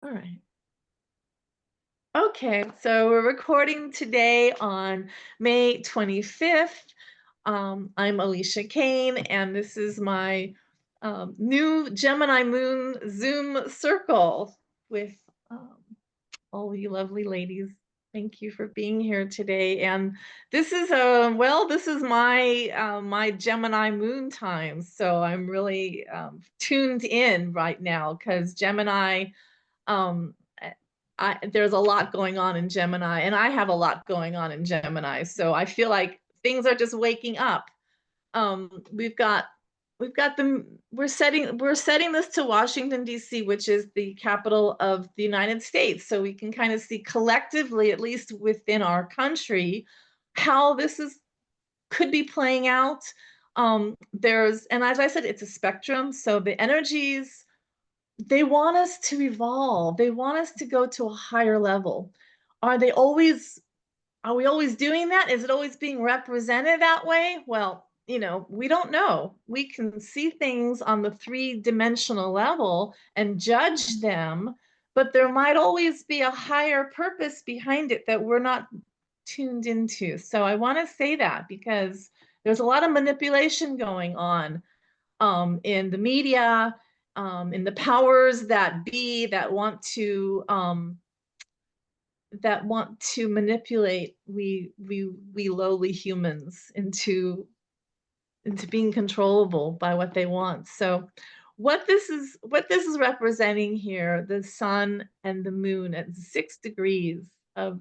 All right. Okay, so we're recording today on May 25th. I'm Alicia Kane, and this is my new Gemini Moon Zoom circle with um, all you lovely ladies. Thank you for being here today. And this is this is my Gemini Moon time. So I'm really tuned in right now because Gemini. Um, there's a lot going on in Gemini, and I have a lot going on in Gemini. So I feel like things are just waking up. We've got the we're setting this to Washington D.C., which is the capital of the United States, so we can kind of see collectively, at least within our country, how this is could be playing out. And as I said, it's a spectrum, so the energies they want us to evolve. They want us to go to a higher level. Are they always are we always doing that? Is it always being represented that way? Well, we don't know. We can see things on the three-dimensional level and judge them, but there might always be a higher purpose behind it that we're not tuned into. So I want to say that because there's a lot of manipulation going on in the media, in the powers that be that want to manipulate we lowly humans into being controllable by what they want. So what this is representing here, the sun and the moon at 6 degrees of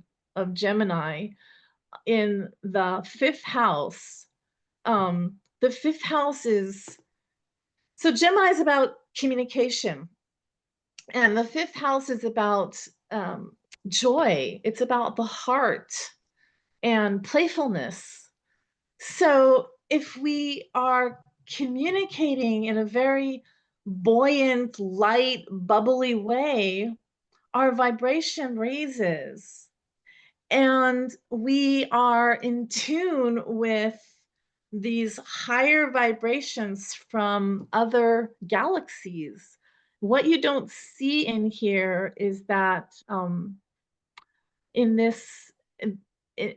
Gemini in the fifth house. The fifth house is so Gemini is about communication, and the fifth house is about joy. It's about the heart and playfulness. So if we are communicating in a very buoyant, light, bubbly way, our vibration raises and we are in tune with these higher vibrations from other galaxies. What you don't see in here is that in this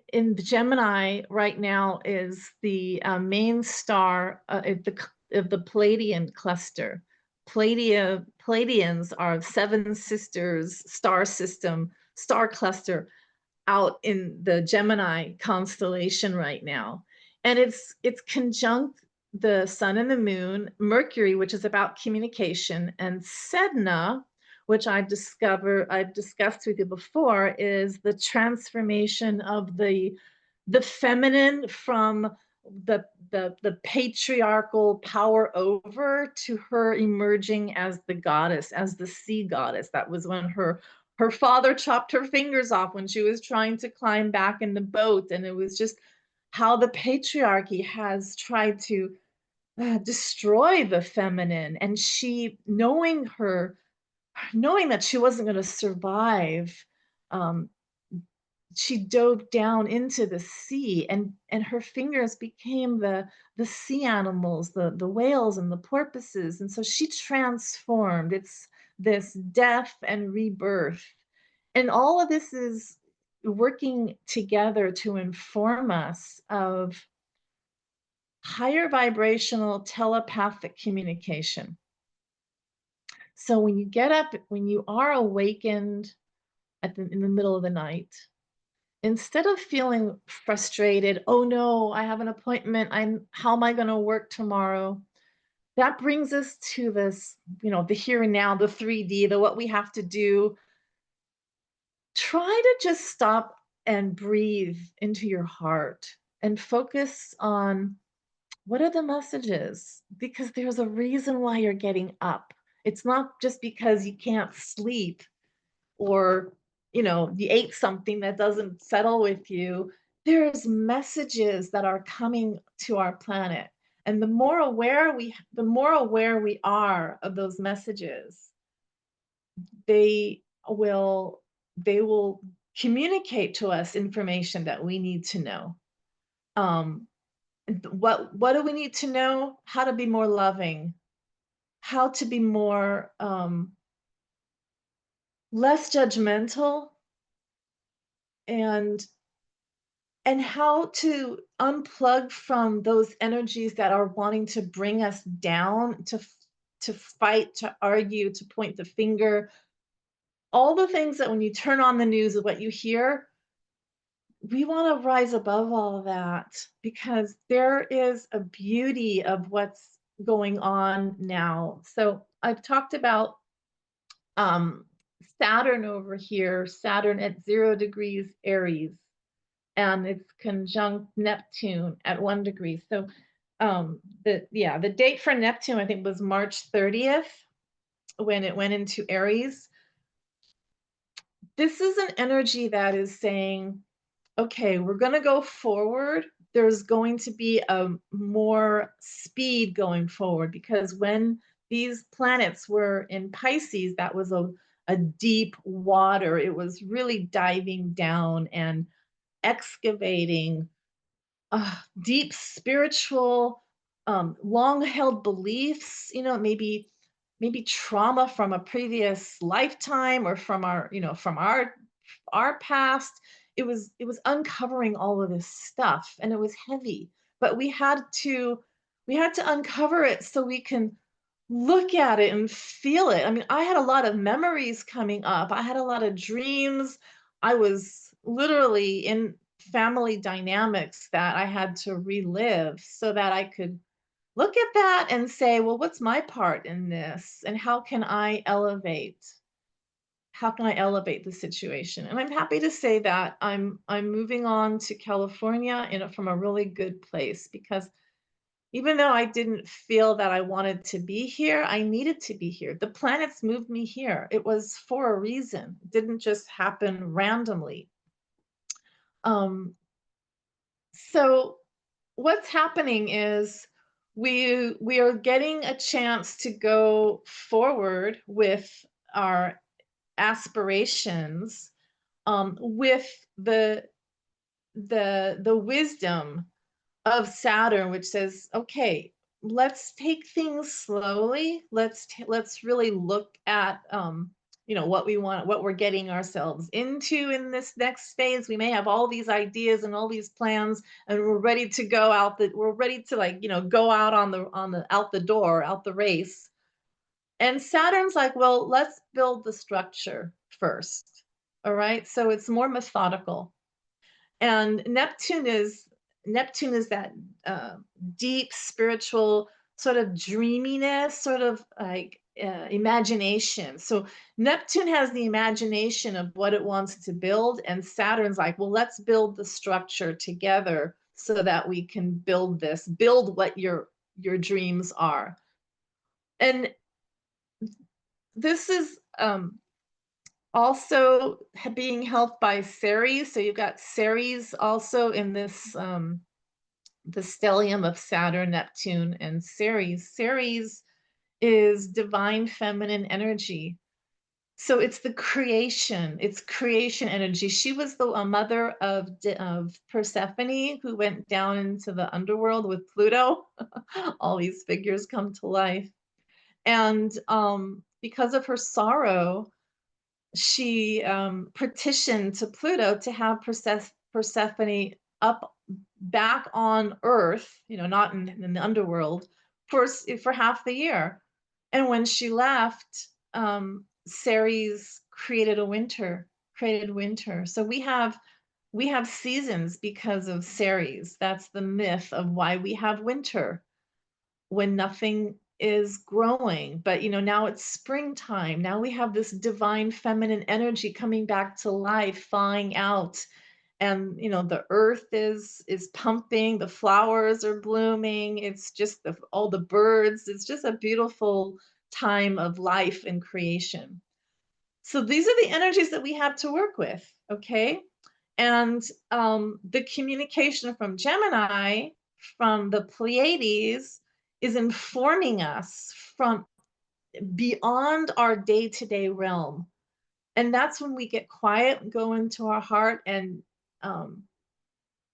in Gemini right now is the main star of the Palladian cluster. Palladians are seven sisters star system, star cluster out in the Gemini constellation right now. And it's conjunct the sun and the moon, Mercury, which is about communication, and Sedna, which I've discussed with you before, is the transformation of the feminine from the patriarchal power over to her emerging as the goddess, as the sea goddess. That was when her father chopped her fingers off when she was trying to climb back in the boat. And it was just how the patriarchy has tried to destroy the feminine. And she, knowing that she wasn't going to survive, um, she dove down into the sea, and her fingers became the sea animals, the whales and the porpoises. And so she transformed. It's this death and rebirth. And all of this is working together to inform us of higher vibrational telepathic communication. So when you get up, when you are awakened in the middle of the night, instead of feeling frustrated, oh no, I have an appointment, how am I going to work tomorrow? That brings us to this, the here and now, the 3D, the what we have to do. Try to just stop and breathe into your heart and focus on what are the messages, because there's a reason why you're getting up. It's not just because you can't sleep or you ate something that doesn't settle with you. There's messages that are coming to our planet, and the more aware we are of those messages, they will they will communicate to us information that we need to know. um what do we need to know? How to be more loving, how to be more less judgmental, and how to unplug from those energies that are wanting to bring us down, to fight, to argue, to point the finger, all the things that when you turn on the news of what you hear, we want to rise above all of that, because there is a beauty of what's going on now. So I've talked about um, Saturn over here, Saturn at 0 degrees Aries, and it's conjunct Neptune at 1 degree. So the date for Neptune, I think, was March 30th when it went into Aries. This is an energy that is saying, okay, we're going to go forward. There's going to be a more speed going forward, because when these planets were in Pisces, that was a deep water. It was really diving down and excavating deep spiritual, long held beliefs, maybe trauma from a previous lifetime, or from from our past. It was uncovering all of this stuff, and it was heavy, but we had to uncover it so we can look at it and feel it. I mean, I had a lot of memories coming up. I had a lot of dreams. I was literally in family dynamics that I had to relive so that I could look at that and say, well, what's my part in this? And how can I elevate? How can I elevate the situation? And I'm happy to say that I'm moving on to California from a really good place, because even though I didn't feel that I wanted to be here, I needed to be here. The planets moved me here. It was for a reason. It didn't just happen randomly. Um, so what's happening is we are getting a chance to go forward with our aspirations, with the wisdom of Saturn, which says, okay, let's take things slowly. Let's really look at what we want, what we're getting ourselves into in this next phase. We may have all these ideas and all these plans, and we're ready to go out. That we're ready to, go out on the out the door, out the race. And Saturn's like, well, let's build the structure first. All right, so it's more methodical. And Neptune is that uh, deep spiritual sort of dreaminess, sort of like imagination. So Neptune has the imagination of what it wants to build, and Saturn's like, well, let's build the structure together so that we can build what your dreams are. And this is also being helped by Ceres. So you've got Ceres also in this the stellium of Saturn, Neptune, and Ceres. Ceres is divine feminine energy. So it's creation energy. She was the mother of Persephone, who went down into the underworld with Pluto. All these figures come to life. And because of her sorrow, she petitioned to Pluto to have Persephone up back on Earth, not in the underworld, for half the year. And when she left, Ceres created winter. So we have seasons because of Ceres. That's the myth of why we have winter when nothing is growing. But now it's springtime. Now we have this divine feminine energy coming back to life, thawing out, and the earth is pumping, the flowers are blooming. It's just all the birds. It's just a beautiful time of life and creation. So these are the energies that we have to work with, okay? And the communication from Gemini, from the Pleiades, is informing us from beyond our day-to-day realm. And that's when we get quiet and go into our heart and um,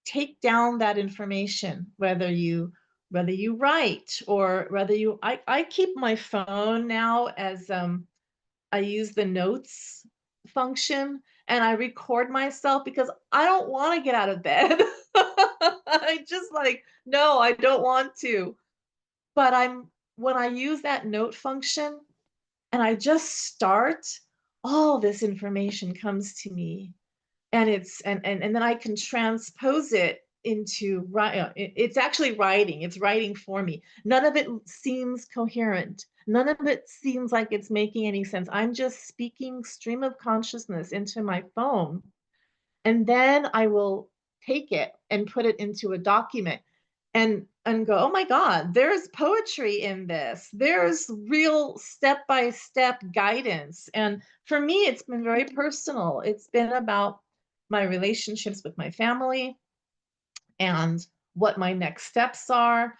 take down that information, whether you write, or whether I keep my phone now as I use the notes function and I record myself because I don't want to get out of bed. I just like, no, I don't want to. But when I use that note function and I just start, all this information comes to me and and then I can transpose it into it's actually writing. It's writing for me. None of it seems coherent. None of it seems like it's making any sense. I'm just speaking stream of consciousness into my phone, and then I will take it and put it into a document and go, "Oh my god, there's poetry in this. There's real step-by-step guidance." And for me, it's been very personal. It's been about my relationships with my family and what my next steps are.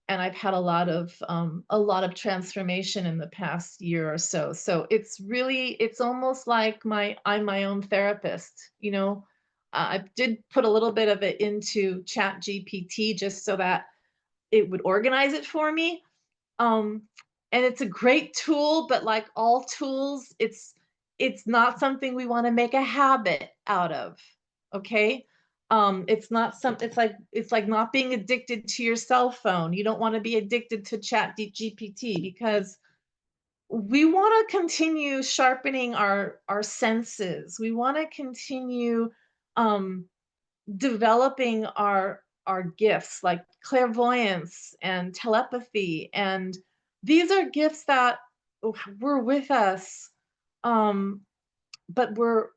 And I've had a lot of transformation in the past year or so. So it's almost like I'm my own therapist. You know, I did put a little bit of it into Chat GPT just so that it would organize it for me. Um, and it's a great tool, but like all tools, it's not something we want to make a habit out of. Okay? It's not some it's like not being addicted to your cell phone. You don't want to be addicted to Chat GPT because we want to continue sharpening our senses. We want to continue um developing our gifts like clairvoyance and telepathy, and these are gifts that were with us, um but we're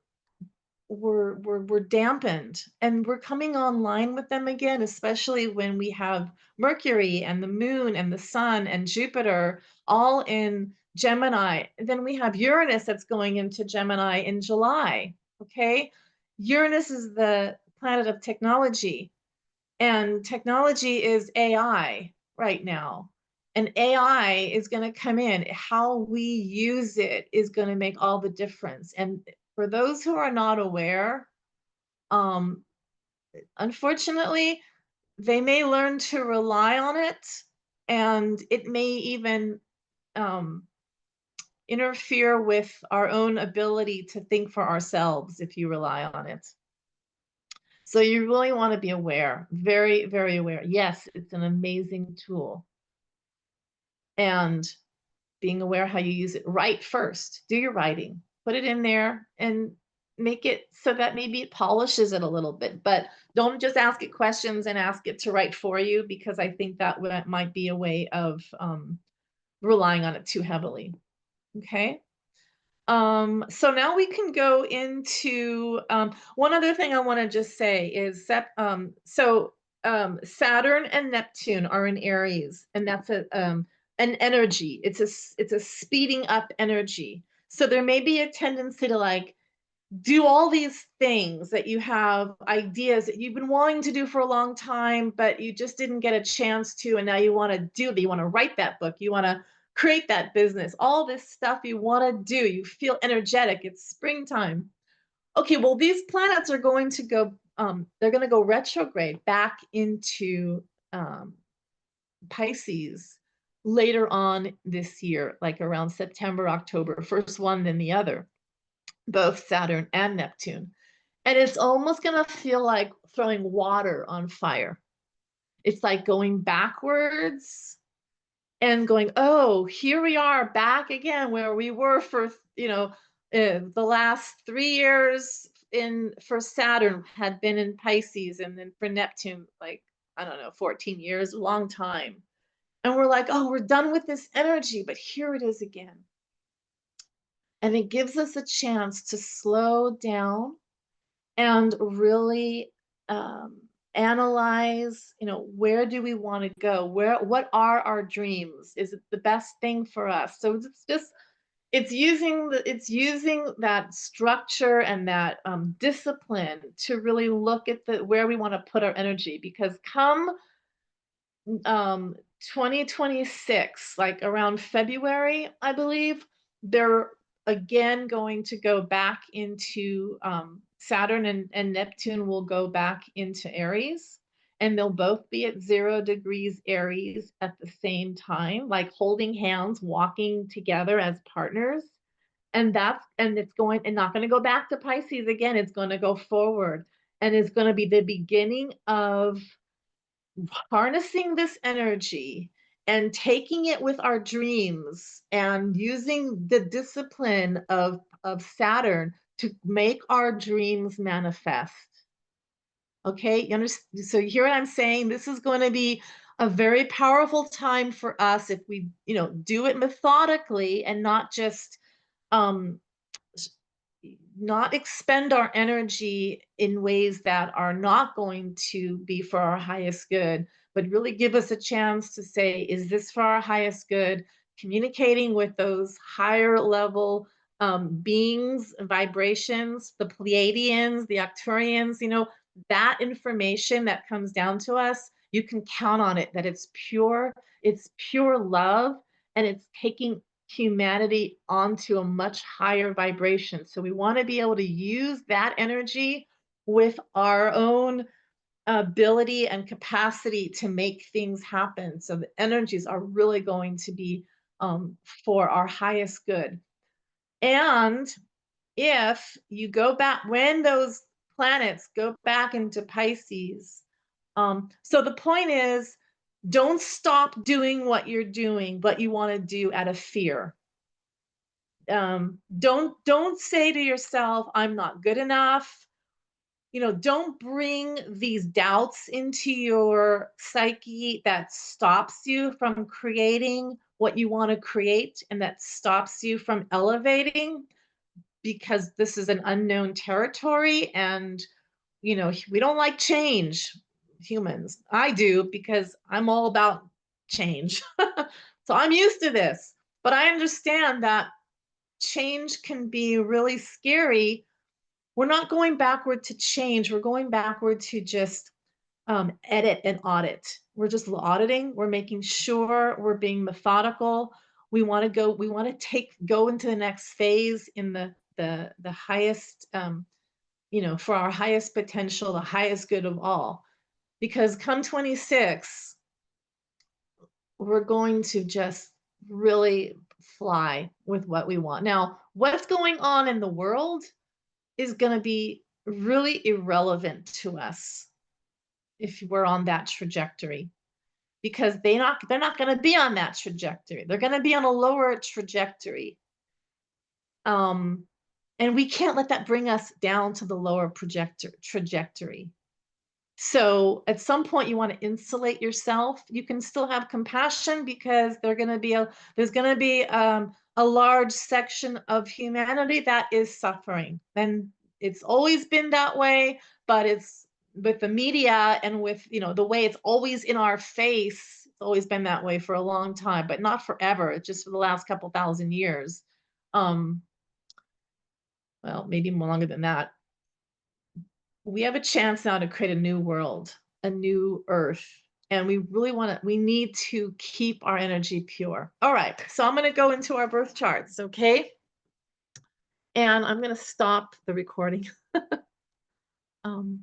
dampened, and we're coming online with them again, especially when we have Mercury and the moon and the sun and Jupiter all in Gemini. And then we have Uranus that's going into Gemini in July. Okay, Uranus is the planet of technology, and technology is AI right now. And AI is going to come in. How we use it is going to make all the difference. And for those who are not aware, um, unfortunately, they may learn to rely on it, and it may even um, interfere with our own ability to think for ourselves if you rely on it. So you really want to be aware, very, very aware. Yes, it's an amazing tool. And being aware how you use it. Write first. Do your writing. Put it in there and make it so that maybe it polishes it a little bit. But don't just ask it questions and ask it to write for you, because I think that might be a way of relying on it too heavily. Okay. So now we can go into one other thing I want to just say is that Saturn and Neptune are in Aries, and that's an energy. It's a speeding up energy. So there may be a tendency to like do all these things that you have ideas that you've been wanting to do for a long time, but you just didn't get a chance to, and now you want to do that. You want to write that book. You want to create that business. All this stuff you want to do. You feel energetic. It's springtime. Okay, well, these planets are going to go. They're going to go retrograde back into Pisces later on this year, like around September, October. First one, then the other, both Saturn and Neptune. And it's almost going to feel like throwing water on fire. It's like going backwards and going, oh, here we are back again where we were for, the last 3 years in for Saturn had been in Pisces, and then for Neptune, like, I don't know, 14 years, a long time. And we're like, oh, we're done with this energy, but here it is again. And it gives us a chance to slow down and really analyze, where do we want to go? What are our dreams? Is it the best thing for us? So it's using that structure and that discipline to really look at where we want to put our energy, because come um 2026, like around February, I believe, they're again going to go back into Saturn and Neptune will go back into Aries, and they'll both be at 0 degrees Aries at the same time, like holding hands, walking together as partners. And it's going and not going to go back to Pisces again. It's going to go forward, and it's going to be the beginning of harnessing this energy and taking it with our dreams and using the discipline of Saturn to make our dreams manifest. Okay, you understand? So you hear what I'm saying? This is going to be a very powerful time for us if we, do it methodically and not just um not expend our energy in ways that are not going to be for our highest good, but really give us a chance to say, is this for our highest good? Communicating with those higher level beings, vibrations, the Pleiadians, the Arcturians, that information that comes down to us, you can count on it that it's pure love, and it's taking humanity onto a much higher vibration. So we want to be able to use that energy with our own ability and capacity to make things happen. So the energies are really going to be for our highest good. And if you go back, when those planets go back into Pisces, so the point is, don't stop doing what you're doing, but you want to do out of fear. Don't say to yourself, I'm not good enough. Don't bring these doubts into your psyche that stops you from creating what you want to create, and that stops you from elevating, because this is an unknown territory. And we don't like change. Humans, I do, because I'm all about change. So I'm used to this, but I understand that change can be really scary. We're not going backward to change. We're going backward to just edit and audit. We're just auditing. We're making sure we're being methodical. We want to go into the next phase in the highest, for our highest potential, the highest good of all. Because come 26, we're going to just really fly with what we want. Now, what's going on in the world is going to be really irrelevant to us if we're on that trajectory, because they're not going to be on that trajectory. They're going to be on a lower trajectory. And we can't let that bring us down to the lower trajectory. So at some point you want to insulate yourself. You can still have compassion, because there's going to be a large section of humanity that is suffering, and it's always been that way. But it's with the media and with the way it's always in our face. It's always been that way for a long time, but not forever. It's just for the last couple thousand years. Well, maybe more longer than that. We have a chance now to create a new world, a new earth. And we need to keep our energy pure. All right, so I'm going to go into our birth charts, okay? And I'm going to stop the recording. Wait a minute.